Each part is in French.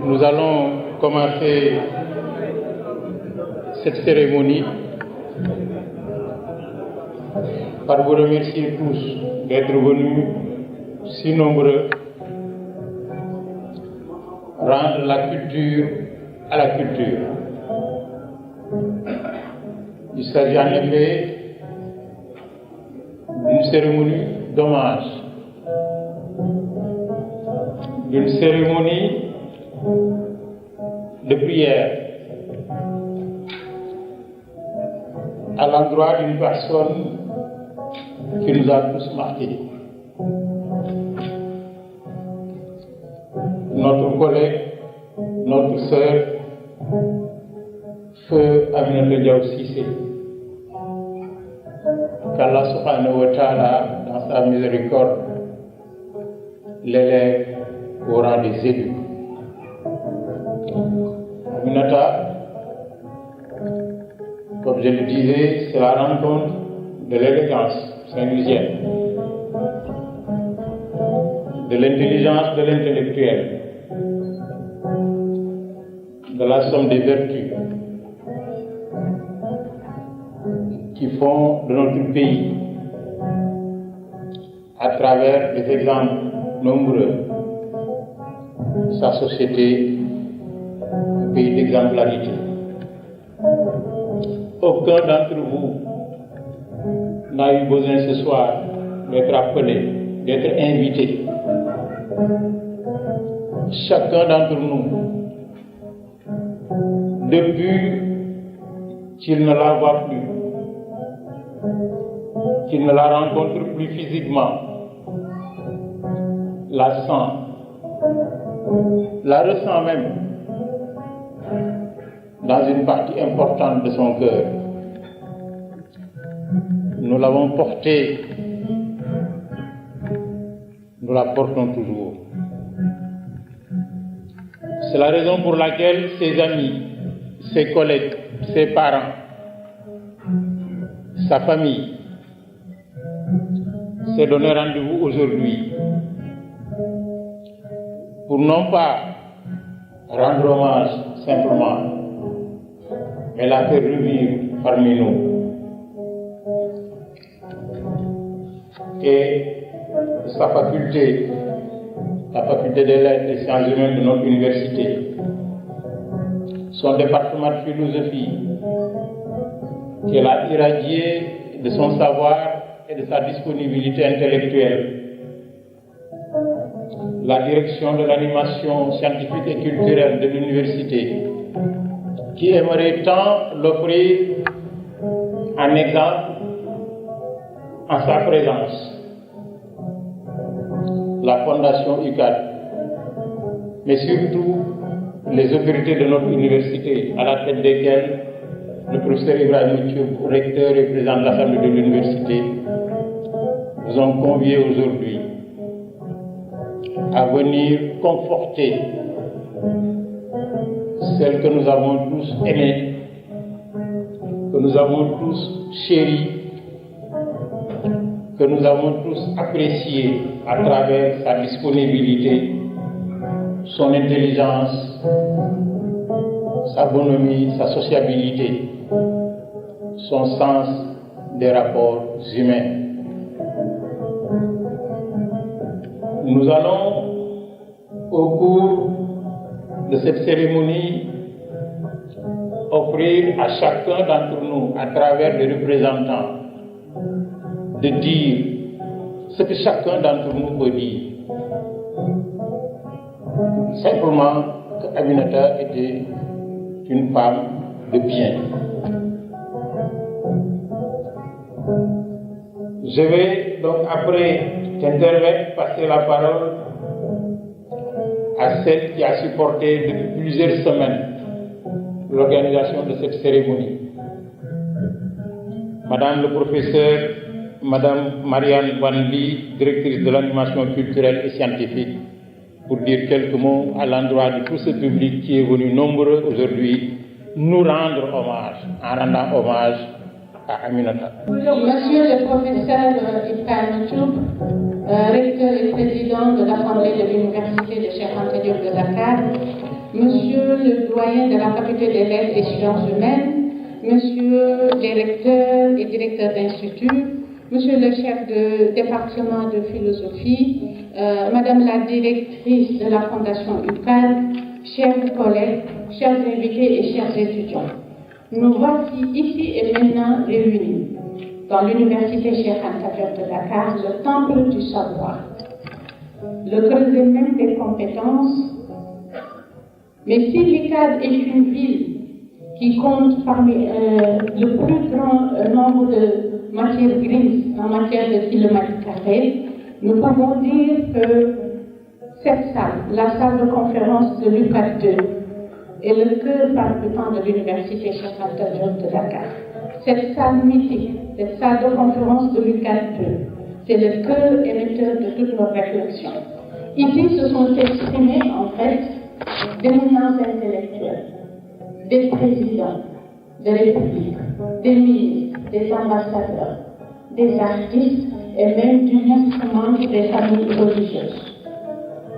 Nous allons commencer cette cérémonie par vous remercier tous d'être venus si nombreux rendre la culture à la culture. Il s'agit en effet d'une cérémonie d'hommage, d'une cérémonie de prière à l'endroit d'une personne qui nous a tous marqués. Notre collègue, notre sœur, Feu Aminata Diaw Cissé, qu'Allah subhanahu wa ta'ala, dans sa miséricorde, l'élève au rang des élus. Aminata, comme je le disais, c'est la rencontre de l'élégance saint-louisienne, de l'intelligence de l'intellectuel, de la somme des vertus qui font de notre pays, à travers des exemples nombreux, sa société, un pays d'exemplarité. Aucun d'entre vous n'a eu besoin ce soir d'être appelé, d'être invité. Chacun d'entre nous, depuis qu'il ne la voit plus, qu'il ne la rencontre plus physiquement, la sent, la ressent même dans une partie importante de son cœur. Nous l'avons portée, nous la portons toujours. C'est la raison pour laquelle ses amis, ses collègues, ses parents, sa famille s'est donné rendez-vous aujourd'hui pour non pas rendre hommage simplement, mais la faire revivre parmi nous. Et sa faculté, la faculté des lettres et sciences humaines de notre université, son département de philosophie, qu'elle a irradié de son savoir et de sa disponibilité intellectuelle, la direction de l'animation scientifique et culturelle de l'université, qui aimerait tant l'offrir en exemple en sa présence, la fondation UCAD, mais surtout les autorités de notre université, à la tête desquelles le professeur Ibrahim Thioub, recteur et président de l'Assemblée de l'université, nous ont conviés aujourd'hui à venir conforter celle que nous avons tous aimée, que nous avons tous chérie, que nous avons tous appréciée à travers sa disponibilité, son intelligence, sa bonhomie, sa sociabilité, son sens des rapports humains. Nous allons, au cours de cette cérémonie, offrir à chacun d'entre nous, à travers les représentants, de dire ce que chacun d'entre nous peut dire. Simplement que Aminata était une femme de bien. Je vais donc, après t'intervenir, passer la parole à celle qui a supporté depuis plusieurs semaines l'organisation de cette cérémonie. Madame le professeur, Madame Marianne Vanly, directrice de l'animation culturelle et scientifique, pour dire quelques mots à l'endroit de tout ce public qui est venu nombreux aujourd'hui nous rendre hommage, en rendant hommage à Aminata. Monsieur le professeur Ibrahim Thioub, recteur et président de l'Assemblée de l'Université de Cheikh Anta Diop de Dakar, Monsieur le doyen de la faculté des lettres et sciences humaines, monsieur les recteurs et directeurs d'institut, monsieur le chef de département de philosophie, madame la directrice de la fondation UCAD, chers collègues, chers invités et chers étudiants. Nous voici ici et maintenant réunis dans l'université Cheikh Anta Diop de Dakar, le temple du savoir, le creuset même des compétences. Mais si l'UCAD est une ville qui compte parmi le plus grand nombre de matières grises en matière de kilomètres carrés, nous pouvons dire que cette salle, la salle de conférence de l'UCAD 2, est le cœur palpitant de l'université Cheikh Anta Diop de Dakar. Cette salle mythique, cette salle de conférence de l'UCAD 2, c'est le cœur émetteur de toutes nos réflexions. Ici se sont exprimés en fait d'éminents intellectuels, des présidents de république, des ministres, des ambassadeurs, des artistes et même du instrument des familles religieuses.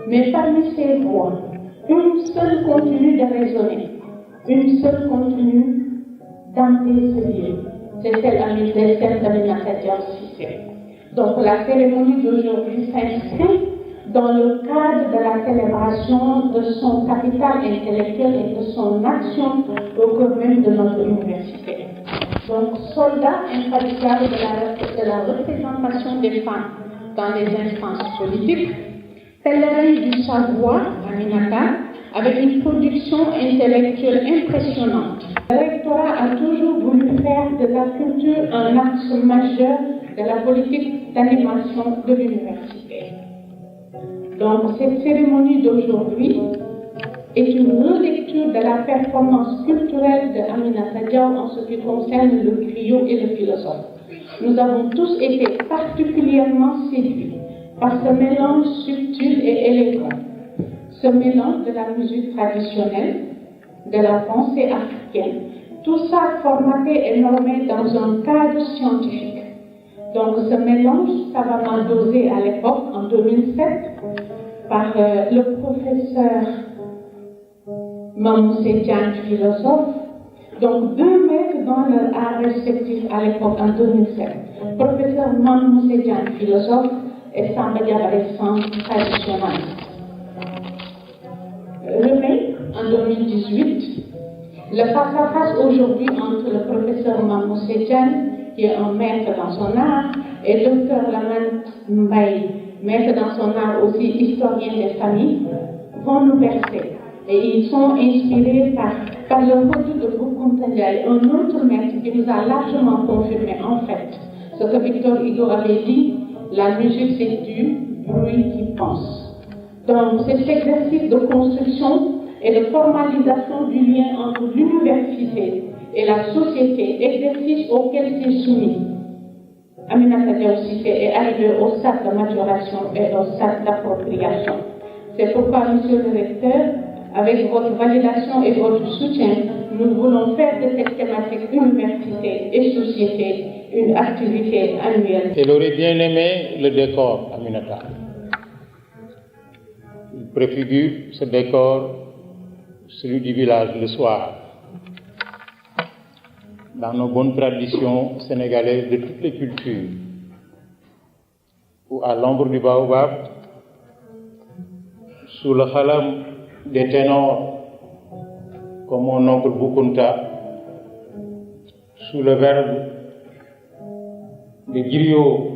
Mais parmi ces voix, une seule continue de résonner, une seule continue d'hanter ce lieu. C'est celle d'Aminata Diop Cissé. Donc la cérémonie d'aujourd'hui s'inscrit dans le cadre de la célébration de son capital intellectuel et de son action au cœur même de notre université. Donc, soldat infatigable de la représentation des femmes dans les instances politiques, pèlerin du savoir, Aminata, avec une production intellectuelle impressionnante. Le rectorat a toujours voulu faire de la culture un axe majeur de la politique d'animation de l'université. Donc, cette cérémonie d'aujourd'hui est une relecture de la performance culturelle de Aminata Diop en ce qui concerne le griot et le philosophe. Nous avons tous été particulièrement séduits par ce mélange subtil et élégant, ce mélange de la musique traditionnelle, de la pensée africaine, tout ça formaté et normé dans un cadre scientifique. Donc ce mélange savamment dosé à l'époque, en 2007, par le professeur Mamoussé Diagne, philosophe, donc deux maîtres dans leur art respectif à l'époque, en 2007. Professeur Mamoussé Diagne, philosophe, et Samba Diabaré, traditionnaliste. Remake, en 2018, le face-à-face aujourd'hui entre le professeur Mamoussé Diagne, qui est un maître dans son art, et le docteur Lamane Mbaye, maître dans son art aussi historien des familles, vont nous bercer. Et ils sont inspirés par le retour de Boukounta Ndiaye, un autre maître qui nous a largement confirmé en fait ce que Victor Hugo avait dit, la musique c'est du bruit qui pense. Donc cet exercice de construction et de formalisation du lien entre l'université et la société, exercice auquel s'est soumis Aminata Diop Cissé, est arrivé au stade de maturation et au stade d'appropriation. C'est pourquoi, monsieur le recteur, avec votre validation et votre soutien, nous voulons faire de cette thématique université et société une activité annuelle. Elle aurait bien aimé le décor, Aminata. Il préfigure ce décor, celui du village le soir. Dans nos bonnes traditions sénégalaises de toutes les cultures, ou à l'ombre du baobab, sous le khalam des ténors, comme mon oncle Boukounta, sous le verbe des griots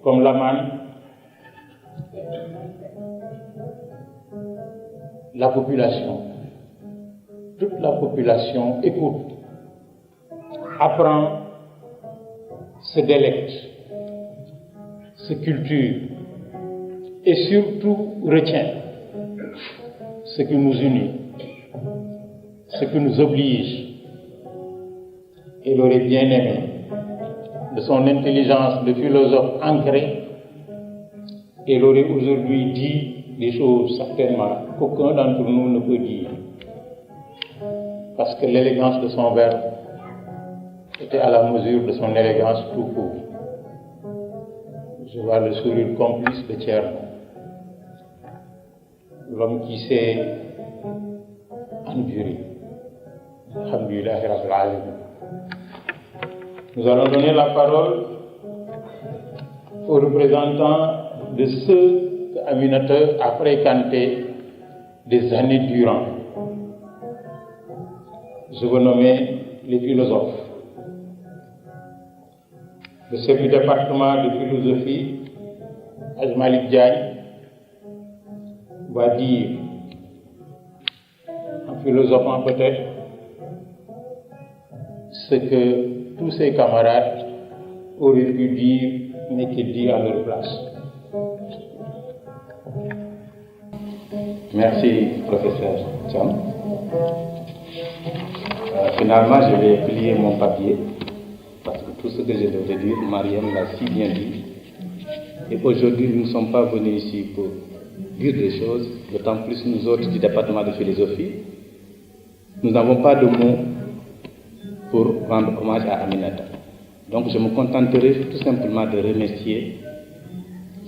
comme Lamane, la population, toute la population écoute, apprend, se délecte, se culture et surtout retient ce qui nous unit, ce qui nous oblige. Il aurait bien aimé, de son intelligence de philosophe ancré, il aurait aujourd'hui dit des choses certainement qu'aucun d'entre nous ne peut dire. Parce que l'élégance de son verbe était à la mesure de son élégance tout court. Je vois le sourire complice de Thierno, l'homme qui sait enduré. Alhamdulillah Rabbil Alamin. Nous allons donner la parole aux représentants de ceux qu'Aminata a fréquentés des années durant. Je veux nommer les philosophes. Le chef du département de philosophie, Hadj Malick Diagne, va dire, en philosophant peut-être, ce que tous ses camarades auraient pu dire, mais qu'il dit à leur place. Merci, professeur Thiam. Finalement, je vais plier mon papier, parce que tout ce que je devais dire, Mariam l'a si bien dit. Et aujourd'hui, nous ne sommes pas venus ici pour dire des choses, d'autant plus nous autres du département de philosophie. Nous n'avons pas de mots pour rendre hommage à Aminata. Donc je me contenterai tout simplement de remercier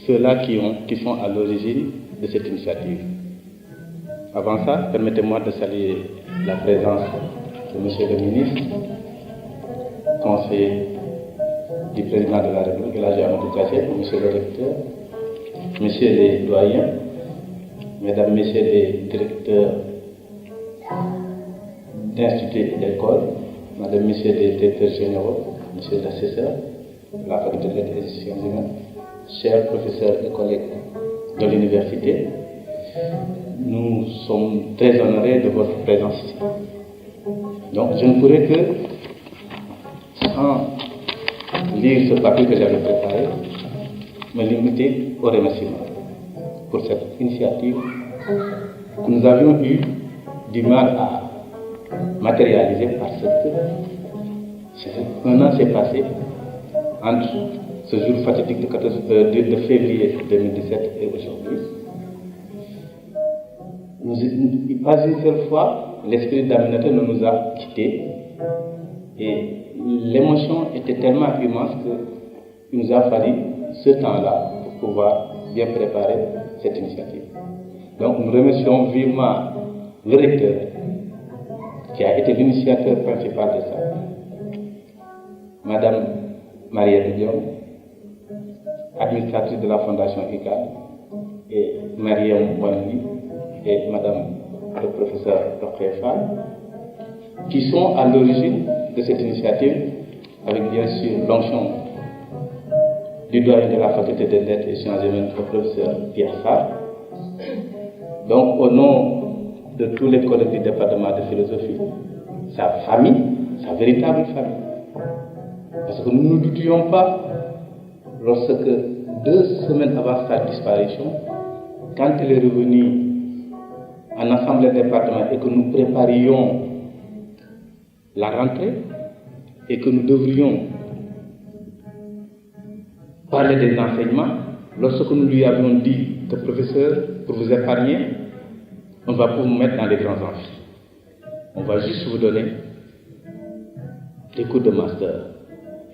ceux-là qui sont à l'origine de cette initiative. Avant ça, permettez-moi de saluer la présence de Monsieur le ministre, conseiller du président de la République, la Amadou Kassé, Monsieur le recteur, Messieurs les doyens, Mesdames, Messieurs les directeurs d'instituts et d'écoles, Mesdames, Messieurs les directeurs généraux, Messieurs les assesseurs de la faculté de lettres et des sciences humaines, chers professeurs et collègues de l'université, nous sommes très honorés de votre présence ici. Donc, je ne pourrais que, sans lire ce papier que j'avais préparé, me limiter au remerciement pour cette initiative que nous avions eu du mal à matérialiser parce que un an s'est passé entre ce jour fatidique de février 2017 et aujourd'hui. Pas une seule fois, l'esprit d'Aminata ne nous a quittés et l'émotion était tellement immense qu'il nous a fallu ce temps-là pour pouvoir bien préparer cette initiative. Donc nous remercions vivement le recteur qui a été l'initiateur principal de ça, Madame Maria Diom, administratrice de la Fondation ICAD, et Mariam Wanli et Madame le professeur Dr. Fall, qui sont à l'origine de cette initiative, avec bien sûr l'onction du doyen de la faculté des lettres et sciences humaines, le professeur Pierre Sarr. Donc, au nom de tous les collègues du département de philosophie, sa famille, sa véritable famille. Parce que nous ne doutions pas, lorsque 2 semaines avant sa disparition, quand il est revenu en assemblée départementale et que nous préparions la rentrée et que nous devrions parler des enseignements, lorsque nous lui avions dit que professeur, pour vous épargner, on va vous mettre dans les grands amphis. On va juste vous donner des cours de master.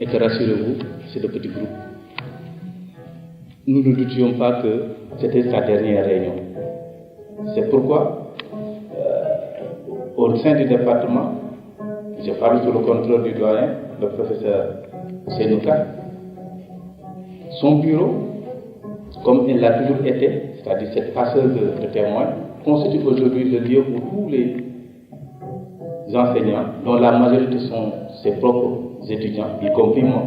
Et que rassurez-vous, c'est de petits groupes. Nous ne doutions pas que c'était sa dernière réunion. C'est pourquoi, au sein du département, je parle sous le contrôle du doyen, le professeur Senouka, son bureau, comme il l'a toujours été, c'est-à-dire cette passeuse de témoins, constitue aujourd'hui le lieu où tous les enseignants, dont la majorité sont ses propres étudiants, y compris moi,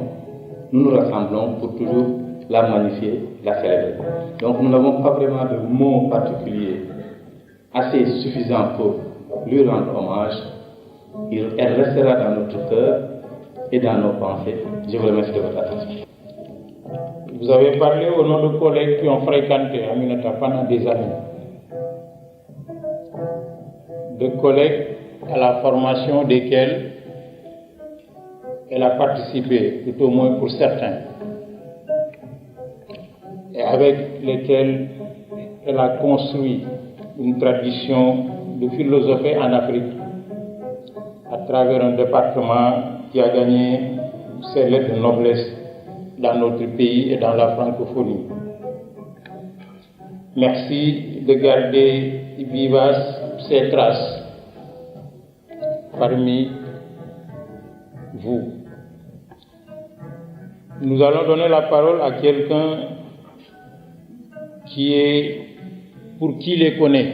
nous nous rassemblons pour toujours la magnifier, la célébrer. Donc nous n'avons pas vraiment de mots particuliers assez suffisants pour lui rendre hommage. Elle restera dans notre cœur et dans nos pensées. Je vous remercie de votre attention. Vous avez parlé au nom de collègues qui ont fréquenté Aminata pendant des années. De collègues à la formation desquels elle a participé, tout au moins pour certains, et avec lesquels elle a construit une tradition de philosophie en Afrique, à travers un département qui a gagné ses lettres de noblesse dans notre pays et dans la francophonie. Merci de garder vivaces ces traces parmi vous. Nous allons donner la parole à quelqu'un pour qui les connaît,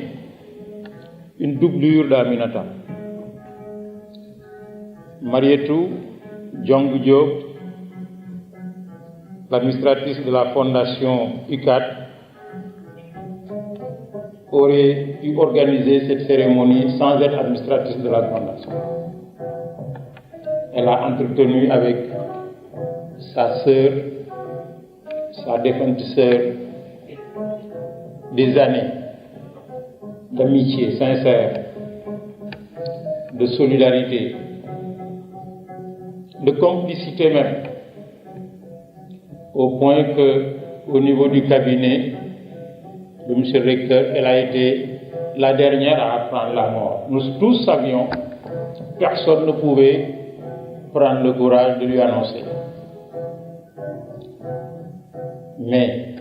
une doublure d'Aminata. Marietou Djong Diop, l'administratrice de la fondation UCAD, aurait pu organiser cette cérémonie sans être administratrice de la fondation. Elle a entretenu avec sa sœur, sa défunte sœur, des années d'amitié sincère, de solidarité, de complicité même, au point que, au niveau du cabinet de M. le recteur, elle a été la dernière à apprendre la mort. Nous tous savions, personne ne pouvait prendre le courage de lui annoncer. Mais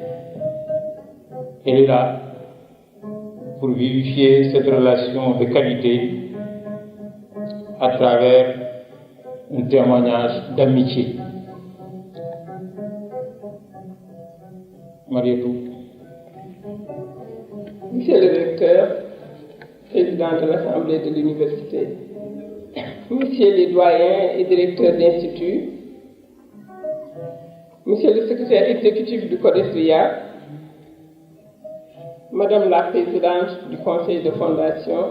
elle est là pour vivifier cette relation de qualité à travers un témoignage d'amitié. Marietou. Monsieur le recteur, président de l'Assemblée de l'Université, Messieurs les doyens et directeurs d'institut, Monsieur le secrétaire exécutif du CODESRIA, Madame la présidente du conseil de fondation,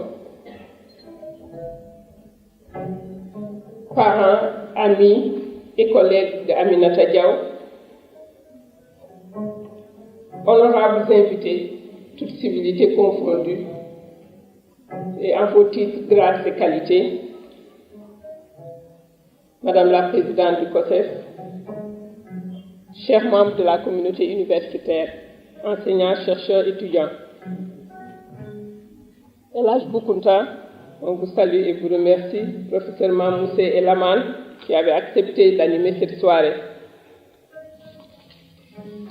parents, amis et collègues de Aminata Diaw, honorables invités, toutes civilités confondues, et en vos titres, grâces et qualités, Madame la présidente du COSEF, chers membres de la communauté universitaire, enseignants, chercheurs, étudiants, Elhadj Boukounta, on vous salue et vous remercie, professeur Mamoussé et Laman, qui avaient accepté d'animer cette soirée.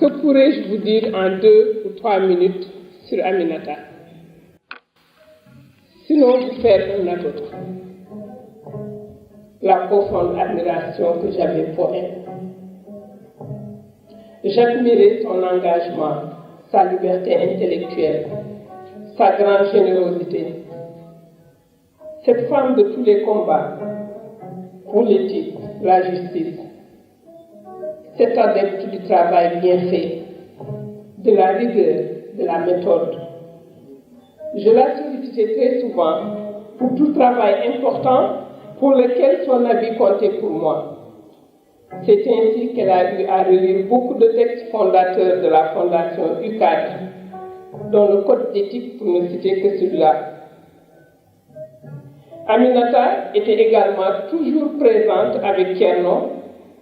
Que pourrais-je vous dire en 2 ou 3 minutes sur Aminata? Sinon vous faire un apôtre. La profonde admiration que j'avais pour elle. J'admirais son engagement, sa liberté intellectuelle, sa grande générosité. Cette femme de tous les combats, pour l'éthique, la justice, cet adepte du travail bien fait, de la rigueur, de la méthode. Je la sollicitais très souvent pour tout travail important pour lequel son avis comptait pour moi. C'est ainsi qu'elle a eu à relire beaucoup de textes fondateurs de la fondation UCAD, dont le code d'éthique pour ne citer que celui-là. Aminata était également toujours présente avec Thierno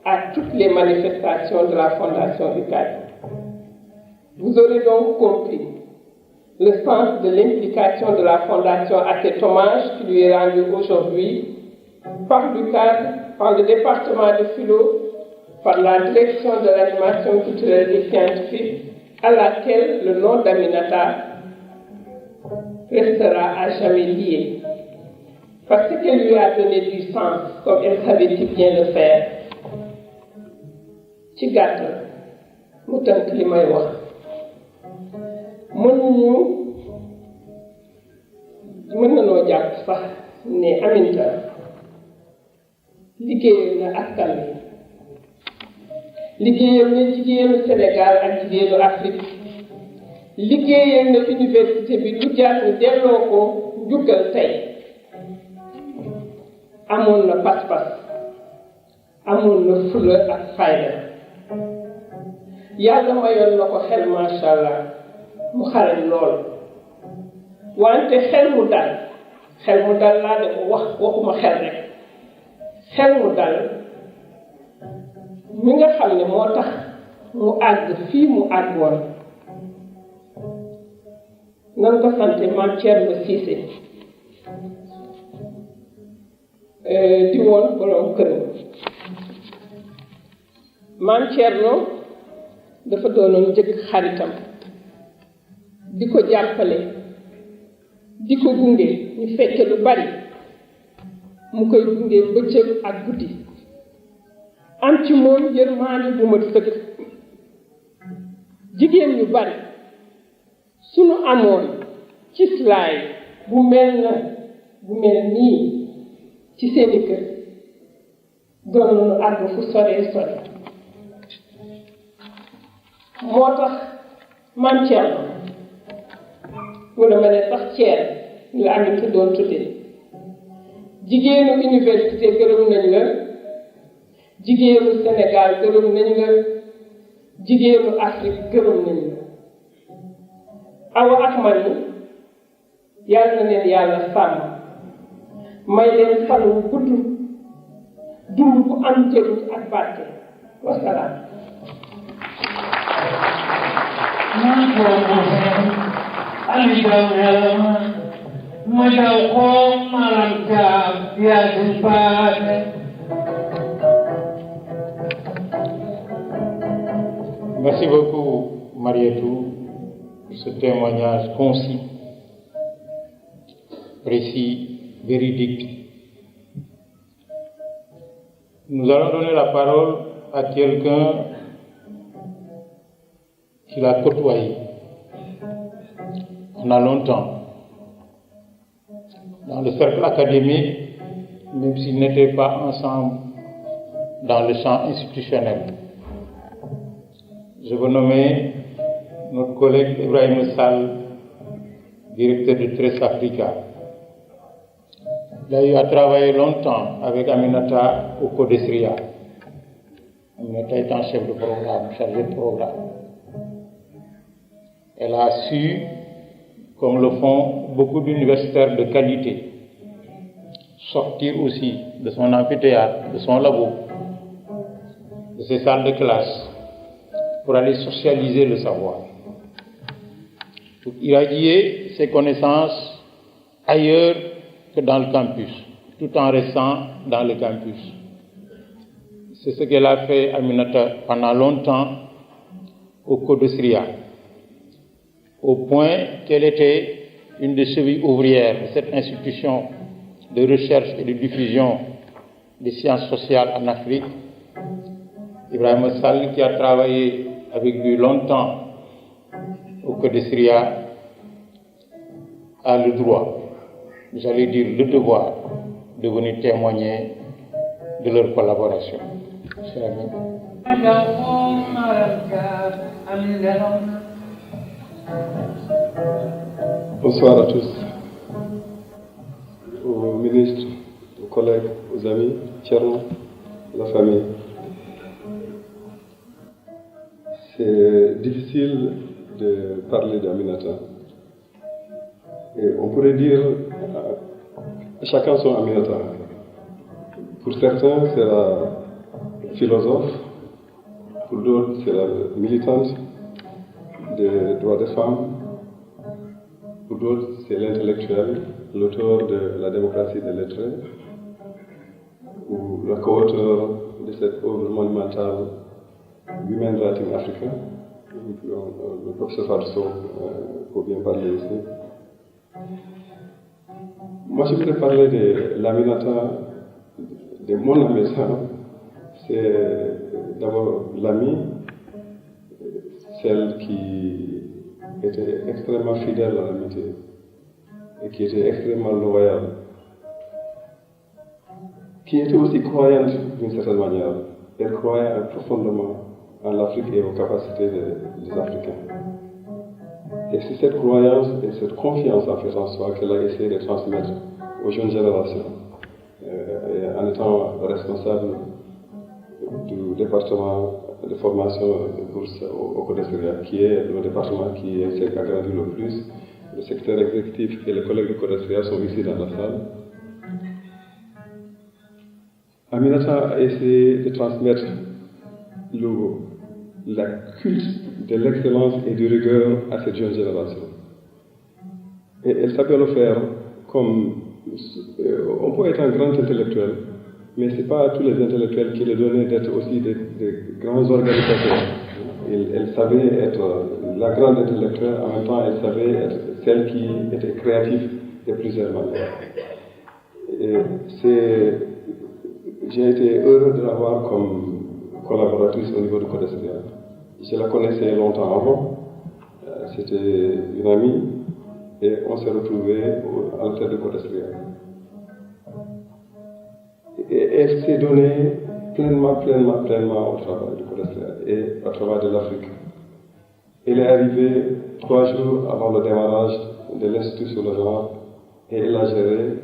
à toutes les manifestations de la fondation UCAD. Vous aurez donc compris le sens de l'implication de la fondation à cet hommage qui lui est rendu aujourd'hui par l'UCAD, par le département de philo, par la direction de l'animation culturelle et scientifique, à laquelle le nom d'Aminata restera à jamais lié. Parce qu'elle lui a donné du sens, comme elle savait si bien le faire. ci gàttal mu tënk li may wax mën nañoo jàpp sax ne Aminata liggéeyal na askan wi liggéeyal na jigéenu Sénégal ak jigéenu Afrique liggéeyal na université bi lu jaar ñu delloo ko njukkal tey amoon na pas-pas amoon na fulla ak fayda yàlla mayoon na ko xel macha allah mu xarañ lool wante xel mu dal laa de waxuma xel rek xel mu dal mi nga xam ne moo tax mu àgg fii mu àggoon nan ko sante Mame Thierno Cissé di woon borom këram Mame Thierno dafa doonoon njëkk xaritam di ko jàppale di ko gunge ñu fekke lu bari mu koy dundee bëccëg ak guddi am ci moom yërmaande bu ma sëkk jigéen ñu bari suñu amoon ci slaay bu mel nii ci seeni kër doon nañu àgg fu soree sore moo tax maam Thierno wala ma ne sax Thierno la Aminata doon tuddee jigéenu université gërëm nañ la jigéenu Sénégal gërëm nañ la jigéenu Afrique gërëm nañ la Awa ak Mami yàlla na leen yàlla sàmm may leen fan wu gudd dund bu am njëriñ ak barke wasalaam Merci beaucoup, Marietou, pour ce témoignage concis, précis, véridique. Nous allons donner la parole à quelqu'un qui l'a côtoyé. On a longtemps. Dans le cercle académique, même s'ils n'étaient pas ensemble dans le champ institutionnel. Je veux nommer notre collègue Ibrahim Sall, directeur de Tres Africa. Il a eu à travailler longtemps avec Aminata au Codesria. Aminata étant chef de programme, chargé de programme. Elle a su, comme le font beaucoup d'universitaires de qualité, sortir aussi de son amphithéâtre, de son labo, de ses salles de classe, pour aller socialiser le savoir, pour irradier ses connaissances ailleurs que dans le campus, tout en restant dans le campus. C'est ce qu'elle a fait, Aminata, pendant longtemps au Codesria, au point qu'elle était une des chevilles ouvrières de cette institution de recherche et de diffusion des sciences sociales en Afrique. Ibrahim Sall, qui a travaillé avec lui longtemps au Codesria, a le droit, j'allais dire le devoir, de venir témoigner de leur collaboration. Cher ami. Bonsoir à tous, aux ministres, aux collègues, aux amis, Thierno, la famille. C'est difficile de parler d'Aminata. Et on pourrait dire chacun son Aminata. Pour certains, c'est la philosophe, pour d'autres, c'est la militante des droits des femmes, pour d'autres, c'est l'intellectuel, l'auteur de La démocratie des lettrés, ou le co-auteur de cette œuvre monumentale Women Writing Africa, le professeur Fadso, pour bien parler ici. Moi, je voudrais parler de l'Aminata, de mon Aminata. C'est d'abord l'amie, celle qui était extrêmement fidèle à l'amitié et qui était extrêmement loyale, qui était aussi croyante d'une certaine manière. Elle croyait profondément en l'Afrique et aux capacités des Africains. Et c'est cette croyance et cette confiance en fait en soi qu'elle a essayé de transmettre aux jeunes générations, et en étant responsable du département de formation de bourse au Codesria, qui est le département qui s'est agrandi le plus. Le secteur exécutif et les collègues du Codesria sont ici dans la salle. Aminata a essayé de transmettre la culte de l'excellence et de rigueur à cette jeune génération. Et elle savait le faire comme... on peut être un grand intellectuel, mais ce n'est pas à tous les intellectuels qui le donnaient d'être aussi des grands organisateurs. Elle savait être la grande intellectuelle, en même temps elle savait être celle qui était créative de plusieurs manières. J'ai été heureux de l'avoir comme collaboratrice au niveau du Codestria. Je la connaissais longtemps avant, c'était une amie, et on s'est retrouvés à la tête du Codestria. Et elle s'est donnée pleinement au travail du Codestria et au travail de l'Afrique. Elle est arrivée 3 jours avant le démarrage de l'Institut sur le genre et elle a géré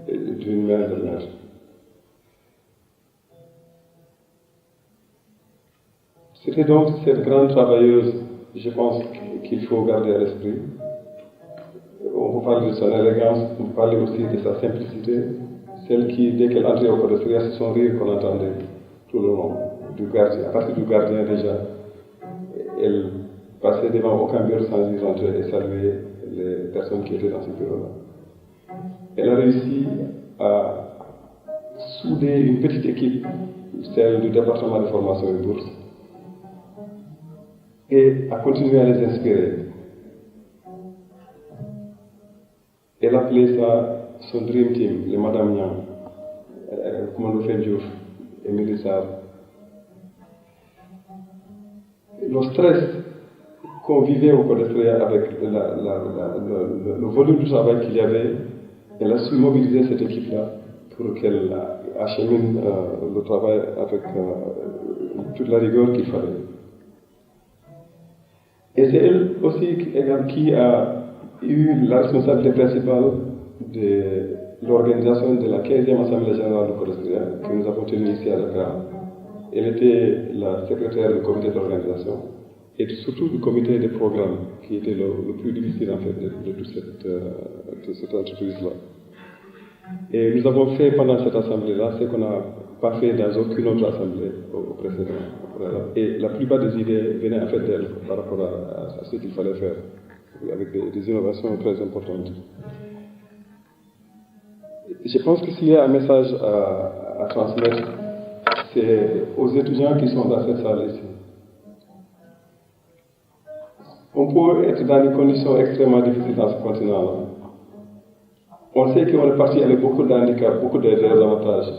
d'une main de maître. C'était donc cette grande travailleuse, je pense, qu'il faut garder à l'esprit. On peut parler de son élégance, on peut parler aussi de sa simplicité, celle qui, dès qu'elle entrait au Codestria, c'est son rire qu'on entendait tout le long du gardien. À partir du gardien déjà, elle passait devant aucun bureau sans y rentrer et saluer les personnes qui étaient dans ce bureau-là. Elle a réussi à souder une petite équipe, celle du département de formation et bourse, et à continuer à les inspirer. Elle appelait ça son Dream Team, les Madame Niang, Commando Fendjouf et Mélissar. Le stress qu'on vivait au Codestria avec le volume du travail qu'il y avait, elle a su mobiliser cette équipe-là pour qu'elle achemine le travail avec toute la rigueur qu'il fallait. Et c'est elle aussi qui a eu la responsabilité principale de l'organisation de la 15e Assemblée générale du Codestria que nous avons tenue ici à Dakar. Elle était la secrétaire du comité d'organisation et surtout du comité de programme qui était le plus difficile en fait de toute cette entreprise-là. Et nous avons fait pendant cette assemblée-là ce qu'on n'a pas fait dans aucune autre assemblée au précédent. Et la plupart des idées venaient en fait d'elle par rapport à ce qu'il fallait faire, avec des innovations très importantes. Je pense que s'il y a un message à transmettre, c'est aux étudiants qui sont dans cette salle ici. On peut être dans des conditions extrêmement difficiles dans ce continent-là. On sait qu'on est parti avec beaucoup d'handicaps, beaucoup de désavantages.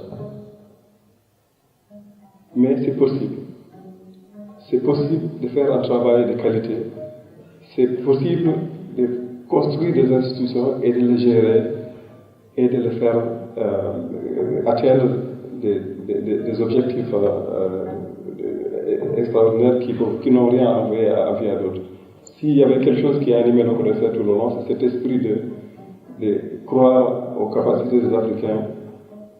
Mais c'est possible. C'est possible de faire un travail de qualité. C'est possible de construire des institutions et de les gérer et de les faire atteindre des objectifs extraordinaires qui n'ont rien à envoyer à d'autres. S'il y avait quelque chose qui a animé le Codestria tout le long, c'est cet esprit de croire aux capacités des Africains,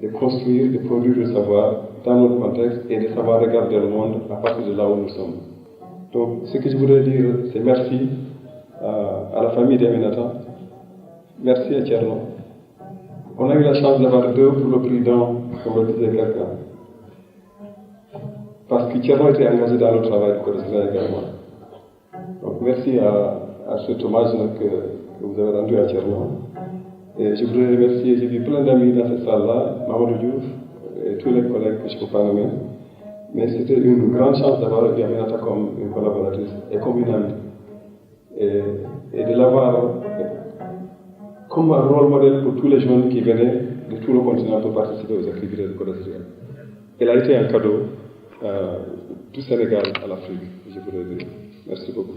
de construire, de produire du savoir dans notre contexte et de savoir regarder le monde à partir de là où nous sommes. Donc, ce que je voudrais dire, c'est merci à la famille d'Aminata, merci à Thierno. On a eu la chance d'avoir 2 pour le prix d'un, comme le disait quelqu'un. Parce que Thierno était engagé dans le travail du Codestria également. Donc, merci à cet hommage que vous avez rendu à Thierno. Et je voudrais remercier, j'ai vu plein d'amis dans cette salle-là, Mamadou Diouf et tous les collègues que je ne peux pas nommer. Mais c'était une grande chance d'avoir Aminata comme une collaboratrice et comme une amie. Et de l'avoir comme un rôle modèle pour tous les jeunes qui venaient de tout le continent pour participer aux activités du Codestria. Elle a été un cadeau du Sénégal à l'Afrique, je voudrais dire. Merci beaucoup.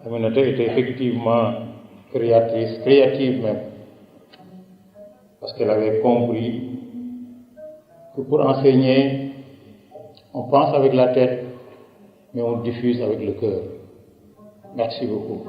Aminata était effectivement créative même, parce qu'elle avait compris que pour enseigner, on pense avec la tête, mais on diffuse avec le cœur. Merci beaucoup.